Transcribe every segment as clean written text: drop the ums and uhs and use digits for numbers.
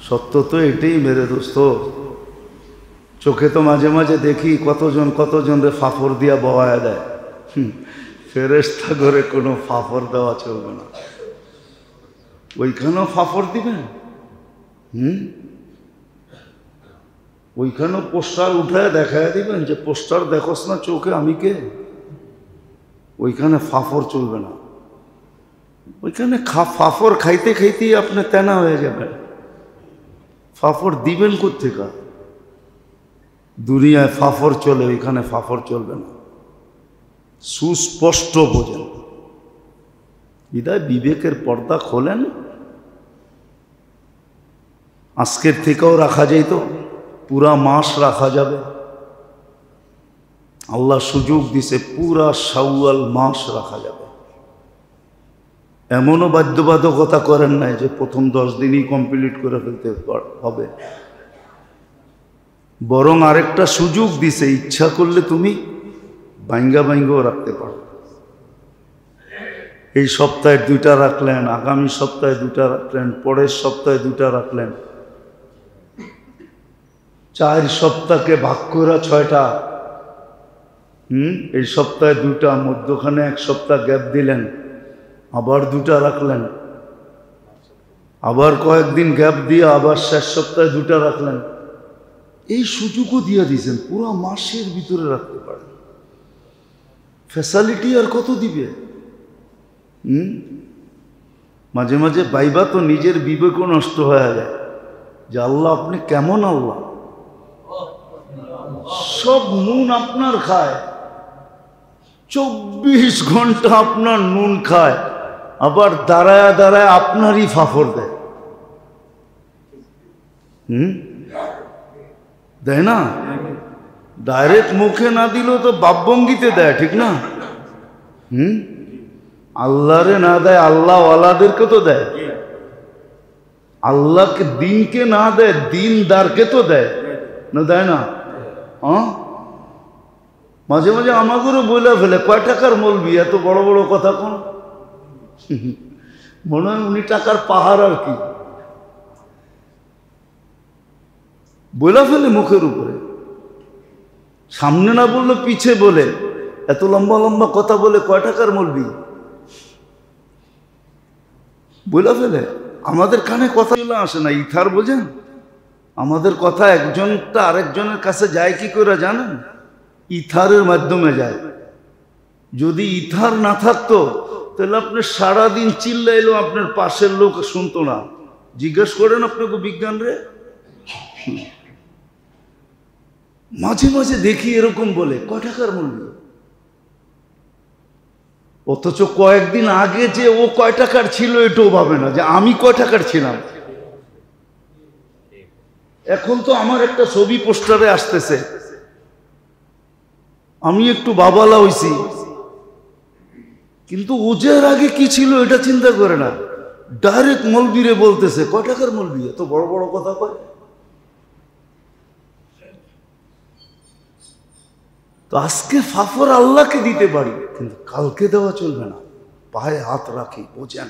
সত্য তো এটাই মেরে দোস্ত। চোখে তো মাঝে মাঝে দেখি কতজন রে ফাফর দিয়া বওয়ায় দেয়। ফেরেশতা করে কোনো ফাফর দেওয়া চলবে না। ওইখানেও ফাফর দিবেন? ওইখানেও পোস্টার উঠায় দেখায় দিবেন যে পোস্টার দেখোস না চোখে আমি কে? ওইখানে ফাফর চলবে না। ওইখানে ফাফর খাইতে খাইতেই আপনি তেনা হয়ে যাবেন। ফাফর দিবেন কোত্থেকে? দুনিয়ায় ফাফর চলে, ওইখানে ফাফর চলবে না। সুস্পষ্ট বোঝেন। বিদায় বিবেকের পর্দা খোলেন। আজকের থেকেও রাখা যাইত, পুরা মাস রাখা যাবে। আল্লাহ সুযোগ দিছে, পুরা শাওয়াল মাস রাখা যাবে। এমনও বাধ্যবাধকতা করেন নাই যে প্রথম 10 দিনই কমপ্লিট করে ফেলতে হবে। বরং আরেকটা সুযোগ দিছে, ইচ্ছা করলে তুমি বাইঙ্গাও রাখতে পারো। এই সপ্তাহে 2টা রাখলেন, আগামী সপ্তাহে 2টা রাখলেন, পরের সপ্তাহে 2টা রাখলেন, 4 সপ্তাহকে ভাগ করে 6টা। এই সপ্তাহে 2টা, মধ্যখানে 1 সপ্তাহ গ্যাপ দিলেন, আবার 2টা রাখলেন, আবার কয়েকদিন গ্যাপ দিয়ে আবার শেষ সপ্তাহে 2টা রাখলেন। এই সুযোগও দিয়ে দিয়েছেন, পুরো মাসের ভিতরে রাখতে পারেন। ফ্যাসিলিটি আর কত দিবে? মাঝে মাঝে ভাইবা তো নিজের বিবেকও নষ্ট হয়ে যায় যে আল্লাহ আপনি কেমন আল্লাহ? সব নুন আপনার খায়, 24 ঘন্টা আপনার নুন খায়, আবার দাঁড়ায় দাঁড়ায় আপনারই ফাফর দেয়। দেয় না? ডাইরেক্ট মুখে না দিলেও তো বাপভঙ্গিতে দেয়, ঠিক না? আল্লাহরে না দেয়, আল্লাহ ওয়ালাদেরকে তো দেয়। আল্লাহকে দিনকে না দেয়, দিনদারকে তো দেয় না, দেয় না? মাঝে মাঝে আমাদেরও বলে ফেলে, কয় টাকার মৌলবি, এত বড় বড় কথা কোন? মনে হয় উনি টাকার পাহাড় আর কি। বলে ফেলে মুখের উপরে, সামনে না বললে পিছে বলে, এত লম্বা লম্বা কথা বলে, কয় টাকার মৌলবি বলে ফেলে। আমাদের কানে কথা আসে না, ইথার বোঝেন? আমাদের কথা একজনটা আরেকজনের কাছে যায় কি করে জানেন? ইথারের মাধ্যমে যায়। যদি ইথার না থাকতো তাহলে আপনি সারাদিন চিল্লাইলো আপনার পাশের লোক শুনতো না। জিজ্ঞেস করেন আপনাকে বিজ্ঞান রে। মাঝে মাঝে দেখি এরকম বলে, কয় টাকার মূল্য, অথচ কয়েকদিন আগে যে ও কয় টাকার ছিল এটাও ভাবে না যে আমি কয় টাকার ছিলাম। এখন তো আমার একটা ছবি পোস্টারে আসতেছে, আমি একটু বাবালা হইছি, কিন্তু ওজের আগে কি ছিল এটা চিন্তা করে না, ডাইরেক্ট মলবিরে বলতেছে কয় টাকার মলবি, এত বড় বড় কথা কয়। তো আজকে ফাফর আল্লাহকে দিতে পারি, কিন্তু কালকে দেওয়া চলবে না। পায়ে হাত রাখি, বোঝেন?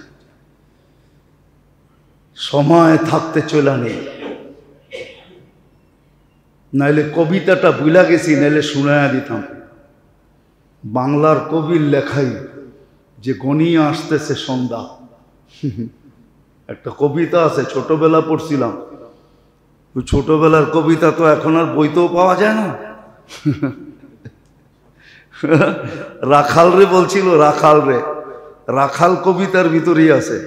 সময় থাকতে চলে নেই, নাইলে কবিতাটা ভুলা গেছি, নাইলে শুনায়া দিতাম। বাংলার কবির লেখাই যে গনিয়ে আসতেছে সন্ধ্যা, একটা কবিতা আছে, ছোটবেলা পড়ছিলাম। ছোটবেলার কবিতা তো এখন আর বইতেও পাওয়া যায় না। রাখাল রে বলছিল, রাখাল রে, রাখাল কবিতার ভিতরেই আছে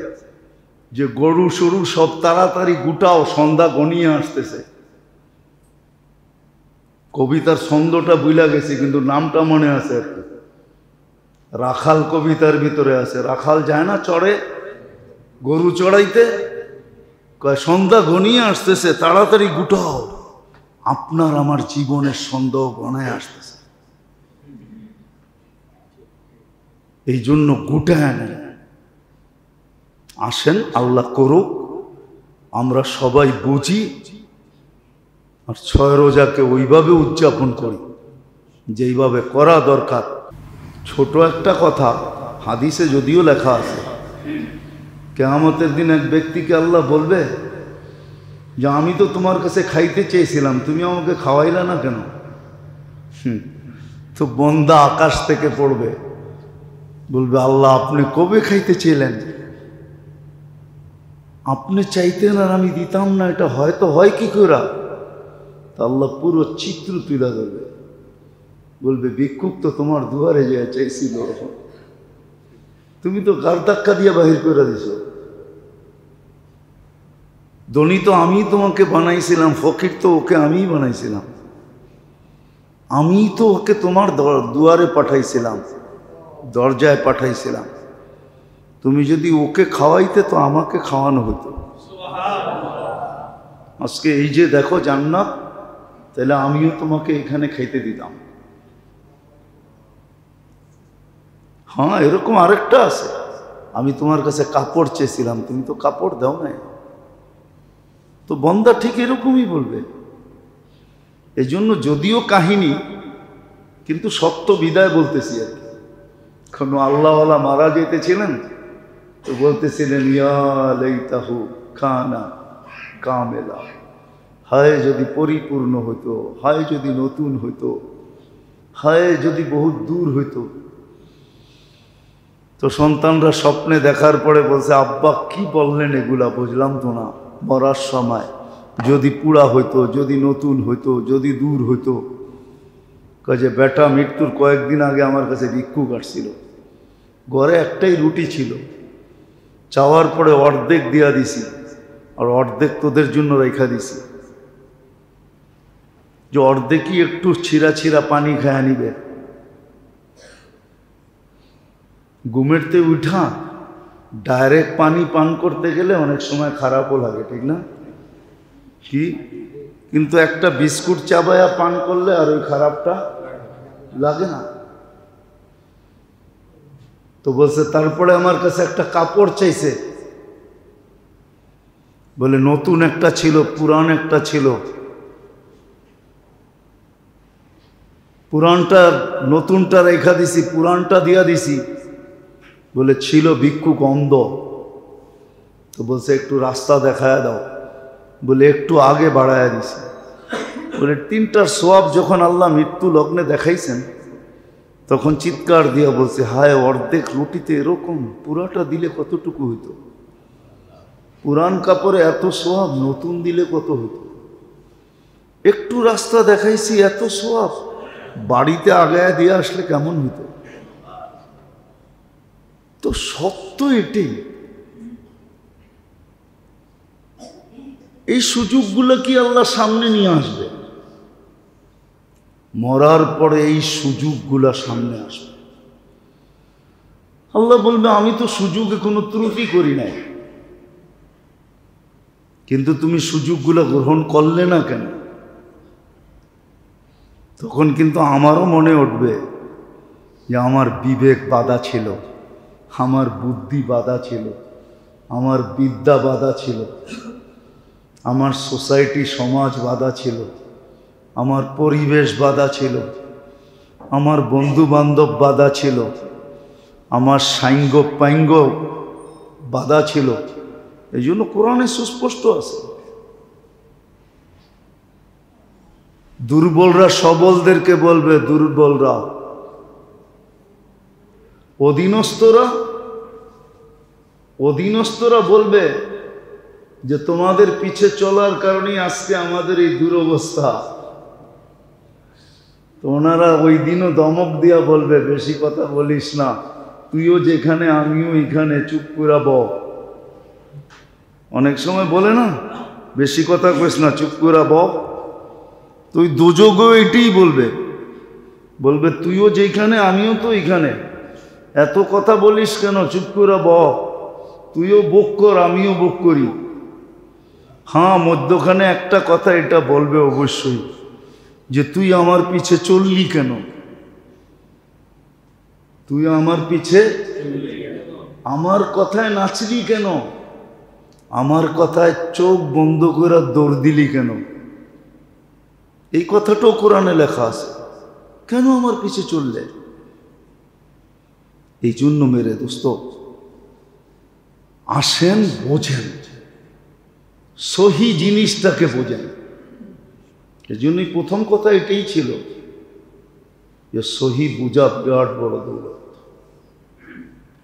যে গরু সরু সব তাড়াতাড়ি গুটাও, সন্ধ্যা গনিয়ে আসতেছে। কবিতার ছন্দটা ভুলা গেছে, কিন্তু নামটা মনে আছে আর কি। রাখাল কবিতার ভিতরে আছে, রাখাল যায় না চড়ে গরু চড়াইতে, কয় সন্ধ্যা ঘনিয়ে আসতেছে, তাড়াতাড়ি গুটাও, আপনার আমার জীবনের সন্দেহ ঘনায় আসতেছে। এই জন্য গুটায় নেন, আসেন, আল্লাহ করুক, আমরা সবাই বুঝি আর 6 রোজাকে ওইভাবে উদযাপন করি যেইভাবে করা দরকার। ছোট একটা কথা, হাদিসে যদিও লেখা আছে, কিয়ামতের দিন এক ব্যক্তিকে আল্লাহ বলবে, যে আমি তো তোমার কাছে খাইতে চেয়েছিলাম, তুমি আমাকে খাওয়াইলা না কেন? তো বন্দা আকাশ থেকে পড়বে, বলবে আল্লাহ আপনি কবে খাইতে চেয়েলেন? আপনি চাইতেন আর আমি দিতাম না, এটা হয়তো হয় কি করে? আল্লাহ পুরো চিত্র তুলে ধরবে, বলবে ভিক্ষুক তো তোমার দুয়ারে যে চাইছিল, তুমি তো গার ধাক্কা দিয়ে বাহির করে দিছ। ধনী তো আমি তোমাকে বানাইছিলাম, ফকির তো ওকে আমিই বানাইছিলাম, আমি তো ওকে তোমার দুয়ারে পাঠাইছিলাম, দরজায় পাঠাইছিলাম। তুমি যদি ওকে খাওয়াইতে তো আমাকে খাওয়ানো হতো। আজকে এই যে দেখো জান্নাত, তাহলে আমিও তোমাকে এখানে খাইতে দিতাম। হ্যাঁ, এরকম আরেকটা আছে, আমি তোমার কাছে কাপড় চেয়েছিলাম, তুমি তো কাপড় দাও নাই। তো বন্দা ঠিক এরকমই বলবে। এই জন্য যদিও কাহিনী, কিন্তু সত্য বিদায় বলতেছি আর কি। কোনো আল্লাহওয়ালা মারা যেতেছিলেন, তো বলতেছিলেন ইয়া লাইতাহু কানা কামেলা, হায় যদি পরিপূর্ণ হইতো, হায় যদি নতুন হইতো, হায় যদি বহুত দূর হইতো। তো সন্তানরা স্বপ্নে দেখার পরে বলছে আব্বা কি বললেন এগুলা, বুঝলাম তো না। মরার সময় যদি পুরা হইতো, যদি নতুন হইতো, যদি দূর হইতো। কাজে বেটা মৃত্যুর কয়েকদিন আগে আমার কাছে ভিক্ষুক আসছিল, ঘরে একটাই রুটি ছিল, চাওয়ার পরে অর্ধেক দিয়া দিছি, আর অর্ধেক তোদের জন্য রেখা দিছি, যে অর্ধেকই একটু ছিঁড়া ছিঁড়া পানি খায়া নিবে। ঘুমেরতে উঠা ডাইরেক্ট পানি পান করতে গেলে অনেক সময় খারাপও লাগে, ঠিক না? কি কিন্তু একটা বিস্কুট চাবায়া পান করলে আর ওই খারাপটা লাগে না। তো বলছে তারপরে আমার কাছে একটা কাপড় চাইছে, বলে নতুন একটা ছিল, পুরান একটা ছিল। পুরানটা নতুনটা রেখা দিছি, পুরানটা দিয়া দিছি। বলে ছিল ভিক্ষুক অন্ধ, তো বলছে একটু রাস্তা দেখায় দাও, বলে একটু আগে বাড়ায় দিছি। বলে তিনটার সোয়াব যখন আল্লাহ মৃত্যু লগ্নে দেখাইছেন, তখন চিৎকার দিয়া বলছে হায় অর্ধেক রুটিতে এরকম, পুরাটা দিলে কতটুকু হইতো? পুরান কাপড়ে এত সোয়াব, নতুন দিলে কত হইতো? একটু রাস্তা দেখাইছি, এত সোয়াব, বাড়িতে আগায় দিয়ে আসলে কেমন হইতো? তো সত্য এটাই। এই সুযোগগুলো কি আল্লাহ সামনে নিয়ে আসবে? মরার পরে এই সুযোগগুলো সামনে আসবে। আল্লাহ বলবে আমি তো সুযোগে কোনো ত্রুটি করি নাই, কিন্তু তুমি সুযোগগুলো গ্রহণ করলে না কেন? তখন কিন্তু আমারও মনে উঠবে যে আমার বিবেক বাধা ছিল, আমার বুদ্ধি বাধা ছিল, আমার বিদ্যা বাধা ছিল, আমার সোসাইটি সমাজ বাধা ছিল, আমার পরিবেশ বাধা ছিল, আমার বন্ধু বান্ধব বাধা ছিল, আমার সাইঙ্গ পাইঙ্গ বাধা ছিল। এই জন্য কোরআনে সুস্পষ্ট আছে, দুর্বলরা সবলদেরকে বলবে দুর্বলরা, অধীনস্থরা বলবে যে তোমাদের পিছে চলার কারণেই আজকে আমাদের এই দুরবস্থা। তো ওনারা ওই দিনও দমক দিয়া বলবে বেশি কথা বলিস না, তুইও যেখানে আমিও এখানে, চুপ করে ব। অনেক সময় বলে না বেশি কথা কইস না, চুপ করে ব। তুই দুযোগও এটাই বলবে তুইও যেখানে আমিও তো এখানে, এত কথা বলিস কেন, চুপ করে ব। তুইও বক কর, আমিও বক করি। হ্যাঁ, মধ্যখানে একটা কথা এটা বলবে অবশ্যই, যে তুই আমার পিছে চললি কেন? তুই আমার পিছে আমার কথায় নাচলি কেন? আমার কথায় চোখ বন্ধ করে দৌড় দিলি কেন? এই কথাটাও কোরআনে লেখা আছে, কেন আমার পিছে চললে? এই জন্য মেরে দোস্ত আসেন, বোঝেন, সহি জিনিসটাকে বোঝেন। এজন্যই প্রথম কথা এটাই ছিল যে সহি বুঝা বিরাট বড় দৌলত।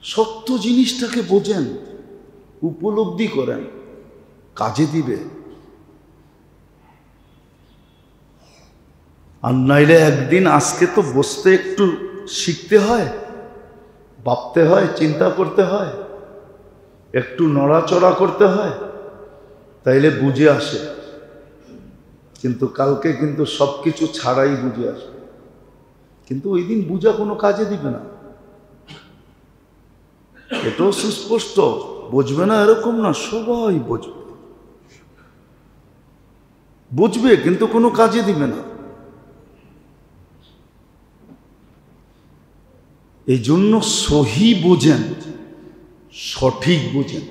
সত্য জিনিসটাকে বোঝেন, উপলব্ধি করেন, কাজে দিবে। আর নাইলে একদিন আজকে তো বসতে একটু শিখতে হয়, ভাবতে হয়, চিন্তা করতে হয়, একটু নড়াচড়া করতে হয়, তাইলে বুঝে আসে। কিন্তু কালকে কিন্তু সব কিছু ছাড়াই বুঝে আসবে, কিন্তু ওই দিন বুঝা কোনো কাজে দিবে না। এটাও সুস্পষ্ট। বুঝবে না এরকম না, সবাই বুঝবে, বুঝবে কিন্তু কোনো কাজে দিবে না। এই জন্য সহি বোঝেন, সঠিক বোঝেন,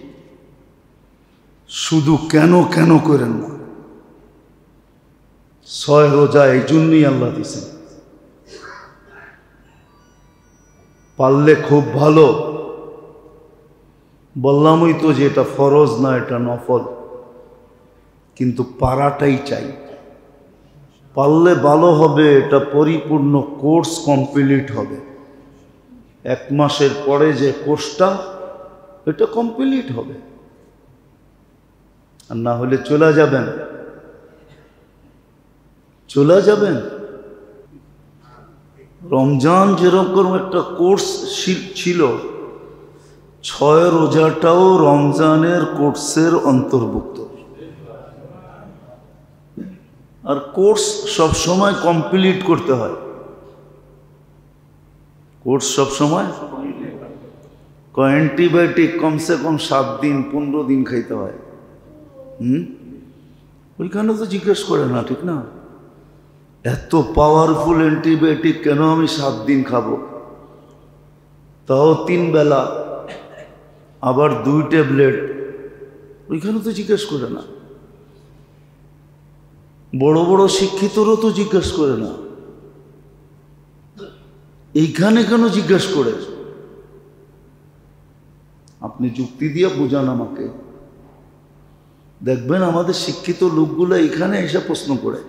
শুধু কেন কেন করেন না। 6 রোজা এই জন্যই আল্লাহ দিয়েছেন। পারলে খুব ভালো, বললামই তো যে এটা ফরজ না, এটা নফল, কিন্তু পারাটাই চাই। পারলে ভালো হবে, এটা পরিপূর্ণ কোর্স কমপ্লিট হবে। 1 মাসের পরে যে কোর্সটা, এটা কমপ্লিট হবে। আর না হলে চলে যাবেন, চলে যাবেন। রমজান যেরকম একটা কোর্স ছিল, 6 রোজাটাও রমজানের কোর্সের অন্তর্ভুক্ত। আর কোর্স সবসময় কমপ্লিট করতে হয়। কোর্স সবসময় অ্যান্টিবায়োটিক কমসে কম 7 দিন 15 দিন খাইতে হয়। ওইখানে তো জিজ্ঞেস করে না, ঠিক না? এত পাওয়ারফুল অ্যান্টিবায়োটিক কেন আমি 7 দিন খাবো? তাও 3 বেলা, আবার 2 ট্যাবলেট। ওইখানে তো জিজ্ঞেস করে না। বড় বড় শিক্ষিতরও তো জিজ্ঞেস করে না, এইখানে কেন জিজ্ঞেস করে? আপনি যুক্তি দিয়ে বুঝান আমাকে, দেখবেন আমাদের শিক্ষিত লোকগুলো এখানে এসে প্রশ্ন করে।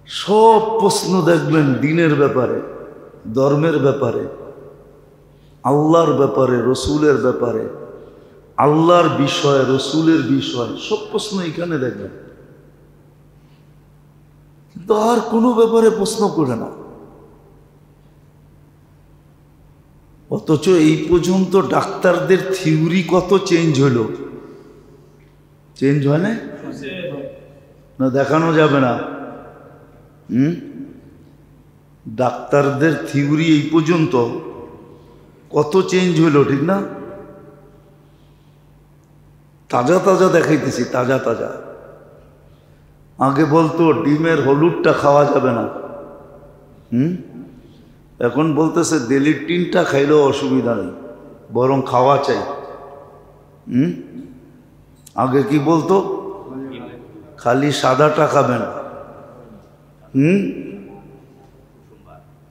সব প্রশ্ন দেখবেন দিনের ব্যাপারে, ধর্মের ব্যাপারে, আল্লাহর ব্যাপারে, রসুলের ব্যাপারে, আল্লাহর বিষয়, রসুলের বিষয়, সব প্রশ্ন এখানে দেখবেন। কিন্তু আর কোনো ব্যাপারে প্রশ্ন করে না। অথচ এই পর্যন্ত ডাক্তারদের থিওরি কত চেঞ্জ হলো। চেঞ্জ হয় না? না দেখানো যাবে না? ডাক্তারদের থিওরি এই পর্যন্ত কত চেঞ্জ হলো, ঠিক না? তাজা তাজা দেখাইতেছি, তাজা তাজা। আগে বলতো ডিমের হলুদটা খাওয়া যাবে না, এখন বলতেছে ডেলি 3টা খাইলেও অসুবিধা নেই, বরং খাওয়া চাই। আগে কি বলতো? খালি সাদাটা খাবেন।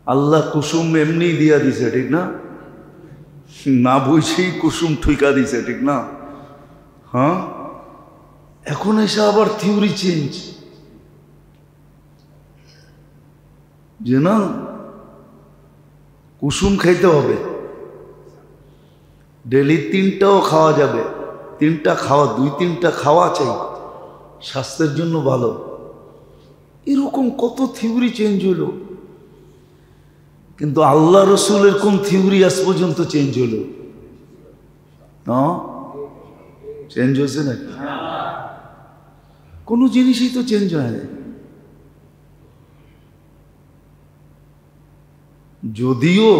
আল্লাহ কুসুম এমনি দিয়া দিছে, ঠিক না? না বুঝেই কুসুম ঠুইকা দিছে, ঠিক না? হ্যাঁ, এখন এসে আবার থিওরি চেঞ্জ, যে না কুসুম খাইতে হবে, ডেলি 3টাও খাওয়া যাবে, 3টা খাওয়া, 2-3টা খাওয়া চাই, স্বাস্থ্যের জন্য ভালো। এরকম কত থিওরি চেঞ্জ হলো, কিন্তু আল্লাহ রসুলের কোন থিওরি আজ পর্যন্ত চেঞ্জ হলো? চেঞ্জ হয়েছে নাকি? কোনো জিনিসই তো চেঞ্জ হয় না। যদিও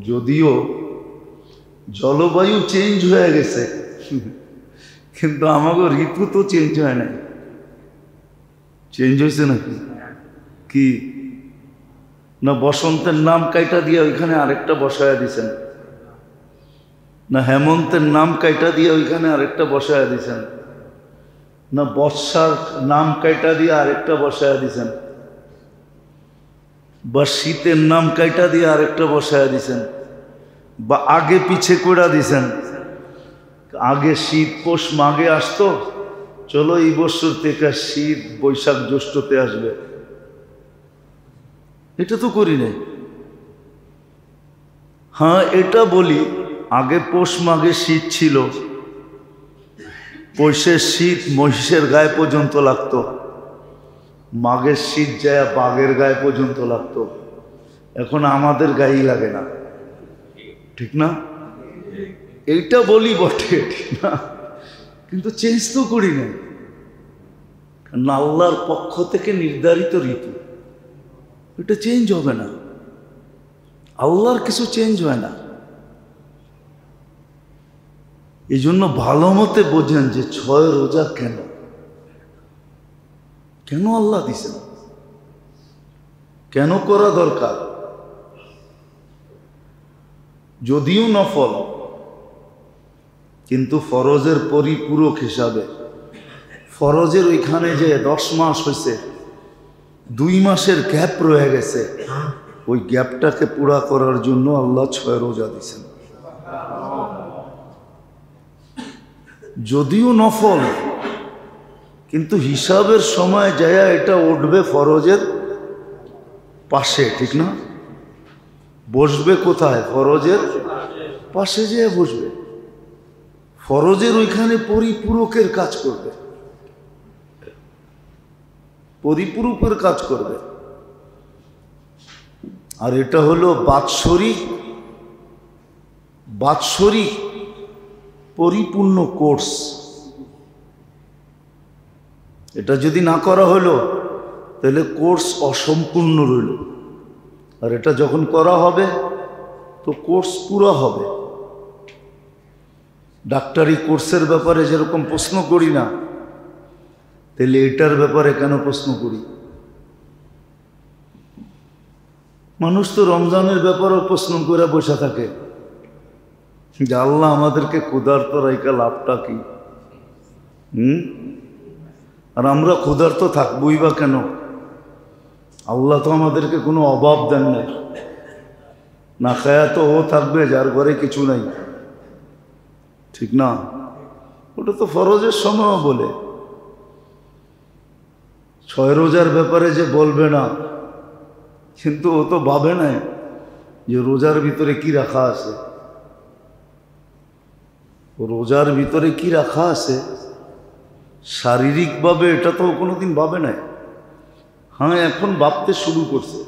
যদিও জলবায়ু চেঞ্জ হয়ে গেছে, কিন্তু আমাকে ঋতু তো চেঞ্জ হয় না। চেঞ্জ হয়েছে নাকি? কি না বসন্তের নাম কাইটা দিয়ে ওইখানে আরেকটা বসায়া দিছেন, না হেমন্তের নাম কাইটা দিয়ে ওইখানে আরেকটা বসায়া দিছেন, না বর্ষার নাম কাইটা দিয়ে আরেকটা বসায়া দিছেন, বা শীতের নাম কাইটা দিয়ে আরেকটা বসায়া দিছেন, বা আগে পিছে কইরা দিছেন। আগে শীত পৌষ মাঘে আসতো, চলো এই বছর থেকে শীত বৈশাখ জ্যৈষ্ঠতে আসবে। এটা তো করি নাই। হ্যাঁ, এটা বলি, আগে পৌষ মাঘে শীত ছিল, পৌষের শীত মহিষের গায়ে পর্যন্ত লাগতো, মাঘের শীত যায় বাঘের গায়ে পর্যন্ত লাগতো। এখন আমাদের গায়েই লাগে না, ঠিক না? এইটা বলি বটে, ঠিক না? কিন্তু চেঞ্জ তো করি না, কারণ আল্লাহর পক্ষ থেকে নির্ধারিত ঋতু, এটা চেঞ্জ হবে না। আল্লাহর কিছু চেঞ্জ হয় না। এই জন্য ভালো মতে বোঝেন যে 6 রোজা কেন কেন আল্লাহ দিছেন, কেন করা দরকার। যদিও নফল, কিন্তু ফরজের পরিপূরক হিসাবে। ফরজের ওইখানে যে 10 মাস হয়েছে, 2 মাসের গ্যাপ রয়ে গেছে, ওই গ্যাপটাকে পুরা করার জন্য আল্লাহ 6 রোজা দিছেন। যদিও নফল, কিন্তু হিসাবের সময় যায় এটা উঠবে ফরজের পাশে, ঠিক না? বসবে কোথায়? ফরজের পাশে যেয়ে বসবে। ফরজের ওইখানে পরিপূরকের কাজ করবে, পরিপূরকের কাজ করবে। আর এটা হলো বাৎসরিক পরিপূর্ণ কোর্স। এটা যদি না করা হলো তাহলে কোর্স অসম্পূর্ণ রইল, আর এটা যখন করা হবে তো কোর্স পুরো হবে। ডাক্তারি কোর্সের ব্যাপারে যেরকম প্রশ্ন করি না, তাহলে এটার ব্যাপারে কেন প্রশ্ন করি? মানুষ তো রমজানের ব্যাপারেও প্রশ্ন করে বসে থাকে যে আল্লাহ আমাদেরকে ক্ষুধার্ত রাইকা লাভটা কি? আর আমরা ক্ষুধার্ত থাকবই বা কেন? আল্লাহ তো আমাদেরকে কোনো অভাব দেন না। না খায়া তো ও থাকবে যার ঘরে কিছু নাই, ঠিক না? ওটা তো ফরজের সময় বলে। 6 রোজার ব্যাপারে যে বলবে না, কিন্তু ও তো ভাবে না যে রোজার ভিতরে কি রাখা আছে। রোজার ভিতরে কি রাখা আছে শারীরিকভাবে এটা তো কোনোদিন ভাবে নাই। হ্যাঁ, এখন ভাবতে শুরু করছে।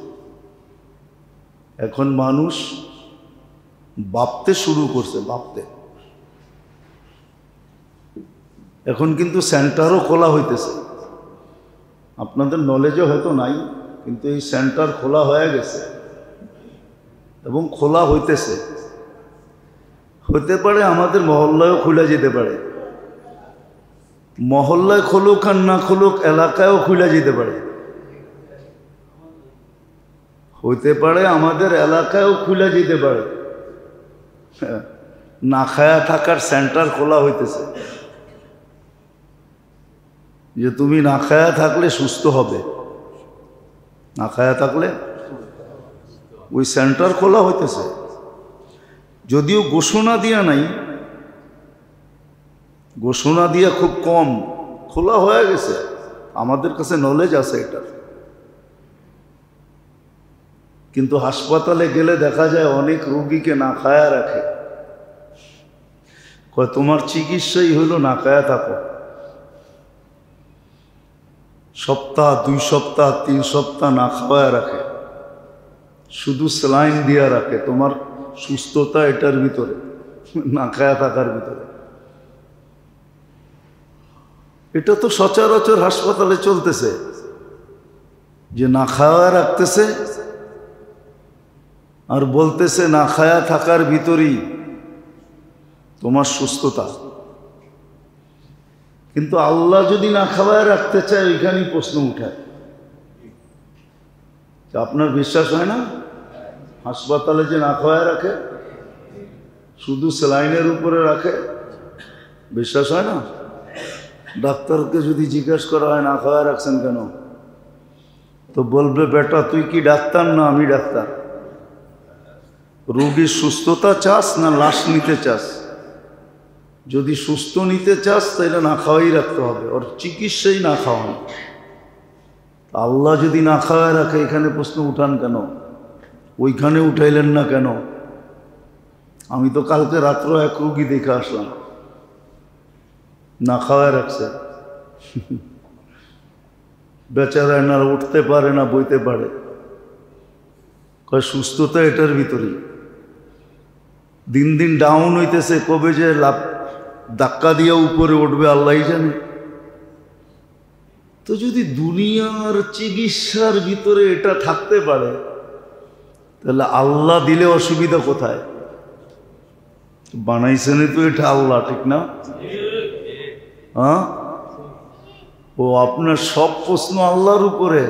এখন মানুষ ভাবতে শুরু করছে, ভাবতে। এখন কিন্তু সেন্টারও খোলা হইতেছে, আপনাদের নলেজও হয়তো নাই, কিন্তু এই সেন্টার খোলা হয়ে গেছে এবং খোলা হইতেছে। হতে পারে আমাদের মহল্লায়ও খুলে যেতে পারে, মহল্লায় খুলুক আর না খুলুক এলাকায়ও খুলে যেতে পারে। হইতে পারে আমাদের এলাকায়ও খুলে যেতে পারে। না খায়া থাকার সেন্টার খোলা হইতেছে, যে তুমি না খায়া থাকলে সুস্থ হবে, না খায়া থাকলে ওই সেন্টার খোলা হইতেছে। যদিও ঘোষণা দিয়া নাই, ঘোষণা দিয়া খুব কম, খোলা হয়ে গেছে। আমাদের কাছে নলেজ আছে এটা। কিন্তু হাসপাতালে গেলে দেখা যায় অনেক রোগীকে না খায়া রাখে, কয় তোমার চিকিৎসাই হইল না খায়া থাকো। সপ্তাহ 2 সপ্তাহ 3 সপ্তাহ না খাওয়ায় রাখে, শুধু স্যালাইন দিয়া রাখে। তোমার সুস্থতা এটার ভিতরে, না খায়া থাকার ভিতরে। এটা তো সচরাচর হাসপাতালে চলতেছে, যে না খাওয়া রাখতেছে আর বলতেছে না খায়া থাকার ভিতরেই তোমার সুস্থতা। কিন্তু আল্লাহ যদি না খাওয়ায় রাখতে চায়, ওইখানেই প্রশ্ন উঠায়। আপনার বিশ্বাস হয় না? হাসপাতালে যে না খাওয়ায় রাখে, শুধু স্যালাইনের উপরে রাখে, বিশ্বাস হয় না? ডাক্তারকে যদি জিজ্ঞেস করা হয় না খাওয়ায় রাখছেন কেন, তো বলবে বেটা তুই কি ডাক্তার না আমি ডাক্তার? রোগীর সুস্থতা চাস না লাশ নিতে চাস? যদি সুস্থ নিতে চাস তাহলে না খাওয়াই রাখতে হবে, ওর চিকিৎসাই না খাওয়ানো। আল্লাহ যদি না খাওয়ায় রাখে এখানে প্রশ্ন উঠান কেন? ওইখানে উঠাইলেন না কেন? আমি তো কালকে রাত্র এক রুগী দেখে আসলাম, না খাওয়ায় রাখছে। বেচারা এনারা উঠতে পারে না, বইতে পারে। কয় সুস্থতা এটার ভিতরেই, দিন দিন ডাউন হইতেছে, কবে যে লাভ ধাক্কা দিয়ে উপরে উঠবে আল্লাহই জানে। তো যদি দুনিয়ার চিকিৎসার ভিতরে এটা থাকতে পারে, তাহলে আল্লাহ দিলে অসুবিধা কোথায়? বানাইছেন তো এটা আল্লাহ, ঠিক না? হ্যাঁ, ও আপনার সব প্রশ্ন আল্লাহর উপরে।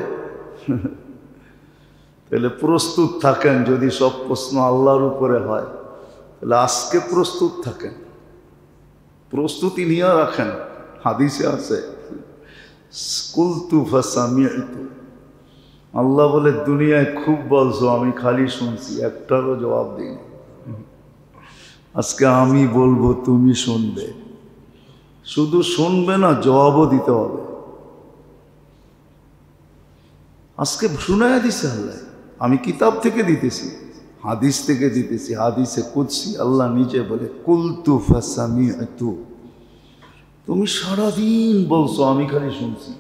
তাহলে প্রস্তুত থাকেন, যদি সব প্রশ্ন আল্লাহর উপরে হয় তাহলে আজকে প্রস্তুত থাকেন, প্রস্তুতি নিয়ে রাখেন। হাদিসে আছে কুলতু ফাসামি'তু, আল্লাহ বলে দুনিয়ায় খুব বলছো, আমি খালি শুনছি, একটারও জবাব দিইনি। আজকে আমি বলবো, তুমি শুনবে। শুধু শুনবে না, জবাবও দিতে হবে। আজকে শুনাইয়া দিছে আল্লাহ, আমি কিতাব থেকে দিতেছি, হাদিস থেকে দিতেছি। হাদিসে কুদসি আল্লাহ নিজে বলে কুলতু ফাসামি'তু, তুমি সারাদিন বলছো, আমি খালি শুনছি।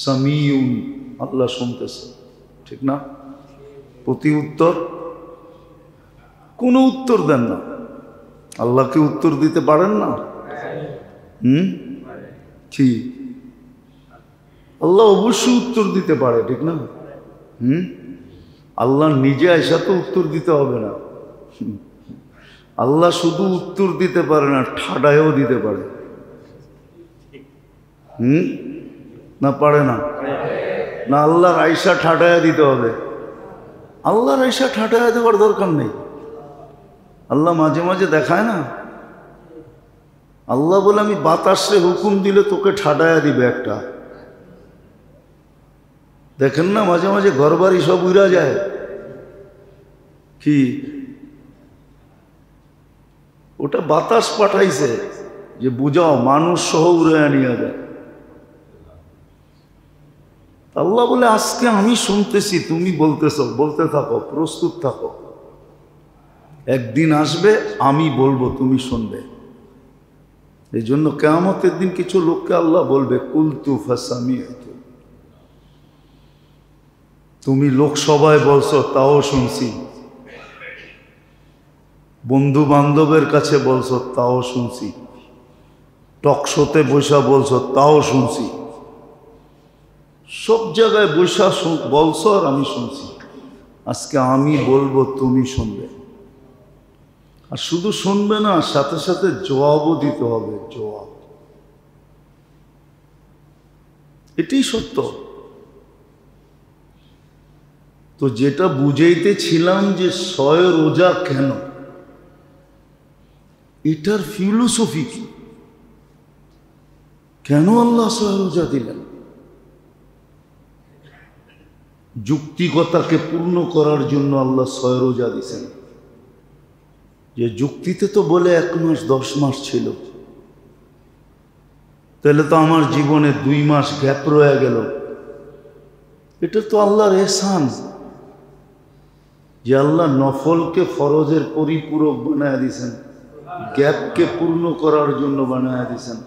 সামিউন, আল্লাহ শুনতেছে, ঠিক না? প্রতি উত্তর, কোনো উত্তর দেন না। আল্লাহকে উত্তর দিতে পারেন না? কি আল্লাহ অবশ্যই উত্তর দিতে পারে, ঠিক না? আল্লাহ নিজে আইসা তো উত্তর দিতে হবে না। আল্লাহ শুধু উত্তর দিতে পারে না, ঠাডায়ও দিতে পারে। না পারে না? না আল্লাহর আইসা ঠাডায়া দিতে হবে? আল্লাহর আইসা ঠাডায়া দেওয়ার দরকার নেই। আল্লাহ মাঝে মাঝে দেখায় না, আল্লাহ বলে আমি বাতাসে হুকুম দিলে তোকে ঠাডায়া দিবে একটা। দেখেন না মাঝে মাঝে ঘর বাড়ি সব উড়া যায়, কি ওটা বাতাস পাঠাইছে যে বুঝাও, মানুষ সহ উড়ে নিয়ে যায়। আল্লাহ বলে আজকে আমি শুনতেছি, তুমি বলতেছো, বলতে থাকো, প্রস্তুত থাকো। একদিন আসবে আমি বলবো, তুমি শুনবে। এই জন্য কিয়ামতের দিন কিছু লোককে আল্লাহ বলবে কুলতু ফাসামি'তু, তুমি লোকসভায় বলছো তাও শুনছি, বন্ধু বান্ধবের কাছে বলছো তাও শুনছি, টকশোতে বৈশা বলছো তাও শুনছি, সব জায়গায় বৈশা বলছো আর আমি শুনছি। আজকে আমি বলবো, তুমি শুনবে। আর শুধু শুনবে না, সাথে সাথে জবাবও দিতে হবে। জবাব, এটাই সত্য। তো যেটা বুঝাইতেছিলাম যে 6 রোজা কেন, এটার ফিলোসফি কি? কেন আল্লাহ 6 রোজা দিলেন? যুক্তিকতাকে পূর্ণ করার জন্য আল্লাহ 6 রোজা দিয়েছেন। যে যুক্তিতে তো বলে 1 মাস 10 মাস ছিল, তাহলে তো আমার জীবনে 2 মাস গ্যাপ রয়ে গেল। এটা তো আল্লাহর এহসান যে আল্লাহ নফলকে ফরজের পরিপূরক বানায় দিয়েছেন, গ্যাপকে পূর্ণ করার জন্য বানায় দিয়েছেন।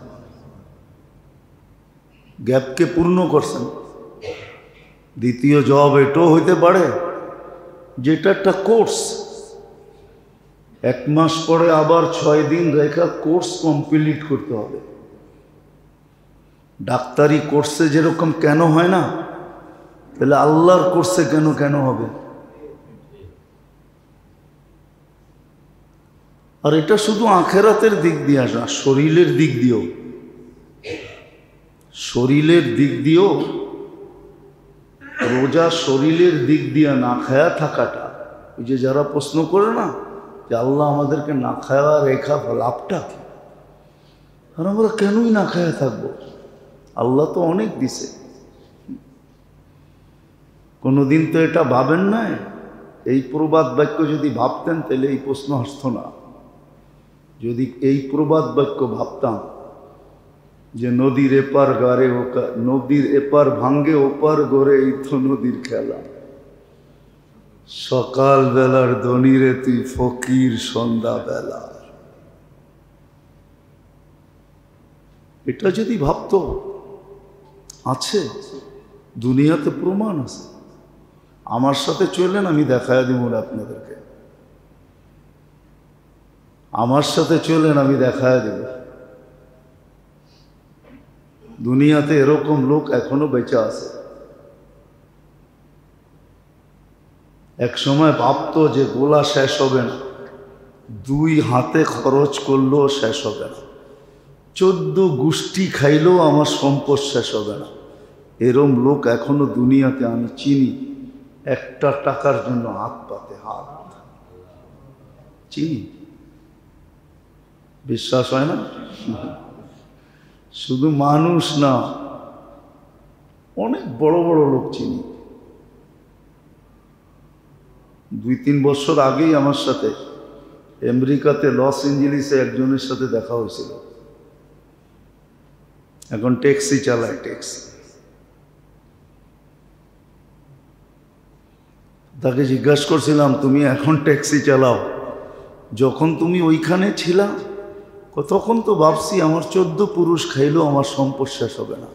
গ্যাপকে পূর্ণ করছেন। দ্বিতীয় জবাব এটাও হইতে পারে যেটা একটা কোর্স, 1 মাস পরে আবার 6 দিন রেখা কোর্স কমপ্লিট করতে হবে। ডাক্তারি কোর্সে যেরকম কেন হয় না, তাহলে আল্লাহর কোর্সে কেন কেন হবে? আর এটা শুধু আখেরাতের দিক দিয়ে আসা, শরীরের দিক দিয়েও, শরীরের দিক দিয়েও রোজা শরীরের দিক দিয়ে না খায়া থাকাটা, ওই যে যারা প্রশ্ন করে না যে আল্লাহ আমাদেরকে না খাওয়া রেখা লাভটা কি, আর আমরা কেনই না খায়া থাকবো? আল্লাহ তো অনেক দিছে। কোনোদিন তো এটা ভাবেন নাই? এই প্রবাদ বাক্য যদি ভাবতেন তাহলে এই প্রশ্ন আসতো না যদি এই প্রবাদ বাক্য ভাবতাম যে নদীর এপার গারে নদীর এপার ভাঙ্গে ওপার গড়ে, এই তো নদীর খেলা, সকাল বেলার ধনীরে তুই ফকির সন্ধ্যা বেলা, এটা যদি ভাবতো, আছে দুনিয়াতে প্রমাণ আছে। আমার সাথে চললেন, আমি দেখায় দিব আপনাদেরকে। আমার সাথে চলেন, আমি দেখায় দেব। দুনিয়াতে এরকম লোক এখনো বেঁচে আছে। এক সময় ভাবতো যে গোলা শেষ হবে না, 2 হাতে খরচ করলেও শেষ হবে না, 14 গোষ্ঠী খাইলেও আমার সম্পদ শেষ হবে না। এরম লোক এখনো দুনিয়াতে আমি চিনি। একটা টাকার জন্য হাত পাতে হাত চিনি। বিশ্বাস হয় না? শুধু মানুষ না, অনেক বড় বড় লোক চিনি। 2-3 বছর আগেই আমার সাথে আমেরিকাতে লস এঞ্জেলিসে একজনের সাথে দেখা হয়েছিল। এখন ট্যাক্সি চালায়, ট্যাক্সি। তাকে জিজ্ঞাসা করছিলাম, তুমি এখন ট্যাক্সি চালাও, যখন তুমি ওইখানে ছিলা তখন তো ভাবছি আমার 14 পুরুষ খাইলেও আমার সম্পদ শেষ হবে না,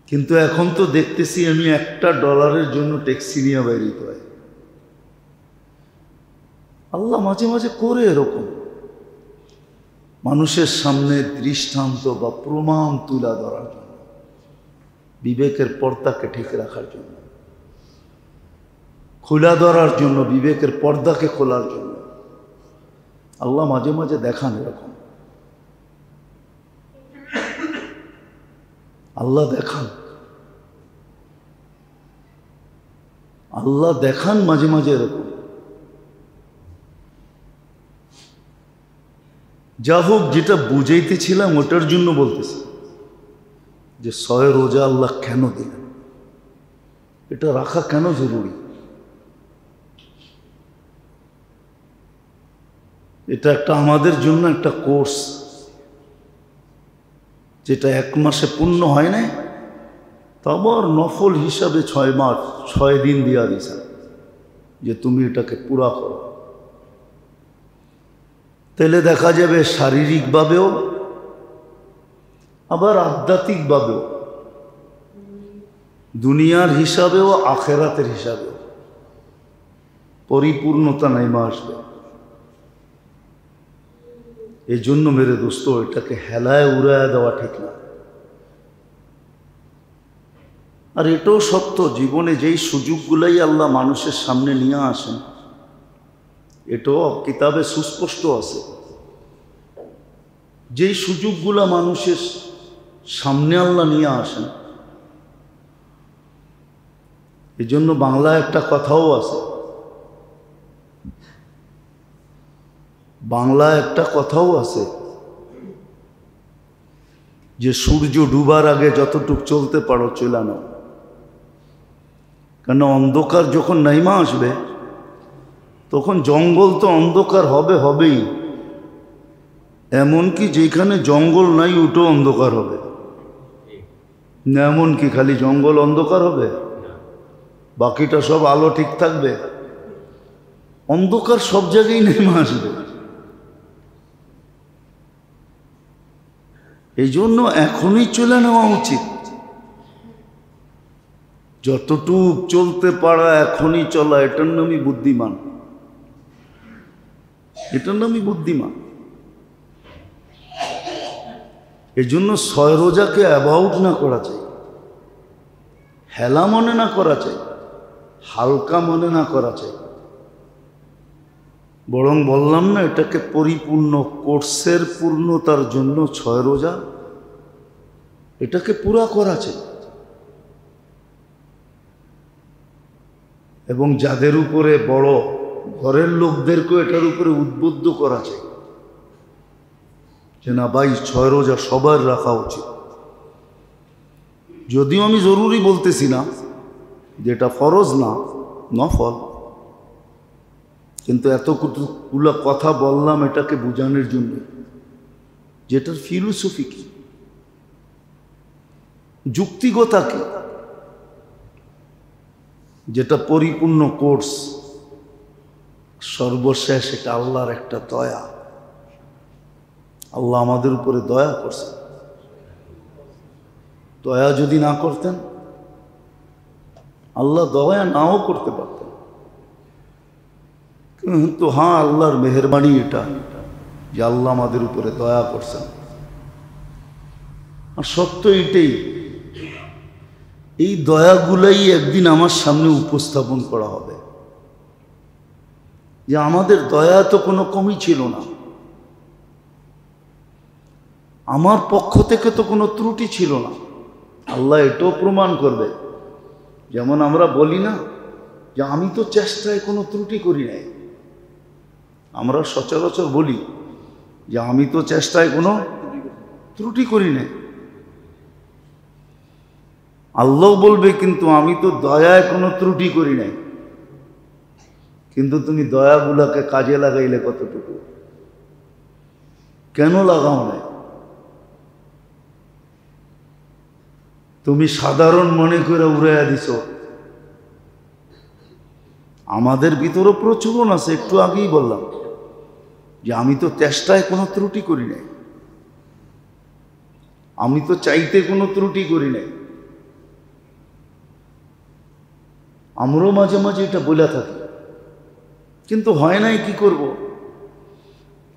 কিন্তু এখন তো দেখতেছি আমি $1 জন্য ট্যাক্সি নিয়ে বেরিয়ে হয়। আল্লাহ মাঝে মাঝে করে এরকম মানুষের সামনে দৃষ্টান্ত বা প্রমাণ তুলে ধরার জন্য, বিবেকের পর্দাকে ঠিক রাখার জন্য, খোলা ধরার জন্য, বিবেকের পর্দাকে খোলার জন্য আল্লাহ মাঝে মাঝে দেখান এরকম। আল্লাহ দেখান, আল্লাহ দেখান মাঝে মাঝে এরকম। যা হোক, যেটা বুঝাইতেছিলাম ওটার জন্য বলতেছি যে 6 রোজা আল্লাহ কেন দিলেন, এটা রাখা কেন জরুরি। এটা একটা আমাদের জন্য একটা কোর্স, যেটা 1 মাসে পূর্ণ হয় না, তারপর নফল হিসাবে 6 মাস 6 দিন দিয়া দিছে যে তুমি এটাকে পুরা করো। তাহলে দেখা যাবে শারীরিকভাবেও আবার আধ্যাত্মিকভাবেও, দুনিয়ার হিসাবেও আখেরাতের হিসাবেও পরিপূর্ণতা নেমে আসবে। এই জন্য মেরে দোস্ত, এটাকে হেলায় উড়ায় দেওয়া ঠিক না। আর এটাও সত্য, জীবনে যেই সুযোগগুলাই আল্লাহ মানুষের সামনে নিয়ে আসেন, এটাও কিতাবে সুস্পষ্ট আছে। যেই সুযোগগুলা মানুষের সামনে আল্লাহ নিয়ে আসেন, এই জন্য বাংলায় একটা কথাও আছে, বাংলায় একটা কথাও আছে যে সূর্য ডুবার আগে যতটুক চলতে পারো চলে নাও, কেন অন্ধকার যখন নাইমা আসবে তখন জঙ্গল তো অন্ধকার হবে হবেই, এমনকি যেখানে জঙ্গল নাই ওটাও অন্ধকার হবে না। এমনকি খালি জঙ্গল অন্ধকার হবে, বাকিটা সব আলো ঠিক থাকবে? অন্ধকার সব জায়গায় নেমে আসবে। এই জন্য এখনই চলে নেওয়া উচিত, যতটুক চলতে পারা এখনই চলা, এটার নামই বুদ্ধিমান, এটার নামই বুদ্ধিমান। এই জন্য 6 রোজাকে অ্যাবাউট না করা চাই, হেলা মনে না করা চাই, হালকা মনে না করা চাই, বরং বললাম না, এটাকে পরিপূর্ণ কোর্সের পূর্ণতার জন্য 6 রোজা, এটাকে পুরা করা চাই। এবং যাদের উপরে বড় ঘরের লোকদেরকেও এটার উপরে উদ্বুদ্ধ করা চাই যে না ভাই, 6 রোজা সবার রাখা উচিত। যদিও আমি জরুরি বলতেছি না, যেটা ফরজ না, নফল। কিন্তু এতগুলো কথা বললাম এটাকে বোঝানোর জন্য, যেটার ফিলোসফি কি, যুক্তিগতা কি, যেটা পরিপূর্ণ কোর্স। সর্বশেষ এটা আল্লাহর একটা দয়া। আল্লাহ আমাদের উপরে দয়া করছেন। দয়া যদি না করতেন, আল্লাহ দয়া নাও করতে পারতেন, কিন্তু হ্যাঁ আল্লাহর মেহেরবানি এটা যে আল্লাহ আমাদের উপরে দয়া করছেন। আর সত্য এটাই, এই দয়াগুলাই একদিন আমার সামনে উপস্থাপন করা হবে যে আমাদের দয়া তো কোনো কমই ছিল না, আমার পক্ষ থেকে তো কোনো ত্রুটি ছিল না। আল্লাহ এটাও প্রমাণ করবে। যেমন আমরা বলি না যে আমি তো চেষ্টায় কোনো ত্রুটি করি নাই, আমরা সচরাচর বলি যে আমি তো চেষ্টায় কোনো ত্রুটি করি নাই। আল্লাহ বলবে কিন্তু আমি তো দয়ায় কোনো ত্রুটি করি নাই। কিন্তু তুমি দয়াগুলাকে কাজে লাগাইলে কতটুকু, কেন লাগাও নাই? তুমি সাধারণ মনে করে উড়াইয়া দিছ। আমাদের ভিতরও প্রচলন আছে, একটু আগেই বললাম যে আমি তো চেষ্টায় কোনো ত্রুটি করি নাই, আমি তো চাইতে কোনো ত্রুটি করি নাই। আমরাও মাঝে মাঝে এটা বলে থাকি, কিন্তু হয় নাই, কি করব?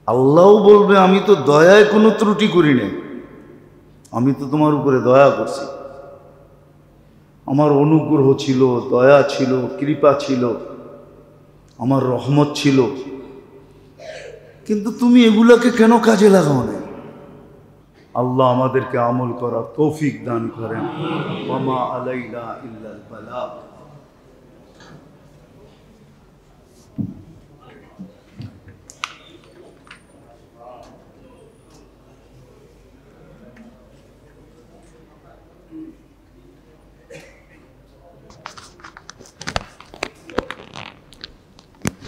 আল্লাহও বলবে আমি তো দয়ায় কোনো ত্রুটি করি নাই, আমি তো তোমার উপরে দয়া করছি, আমার অনুগ্রহ ছিল, দয়া ছিল, কৃপা ছিল, আমার রহমত ছিল, কিন্তু তুমি এগুলাকে কেন কাজে লাগাও না? আল্লাহ আমাদেরকে আমল করার তৌফিক দান করেন। ওয়া মা আলাইনা ইল্লাল বালাগ।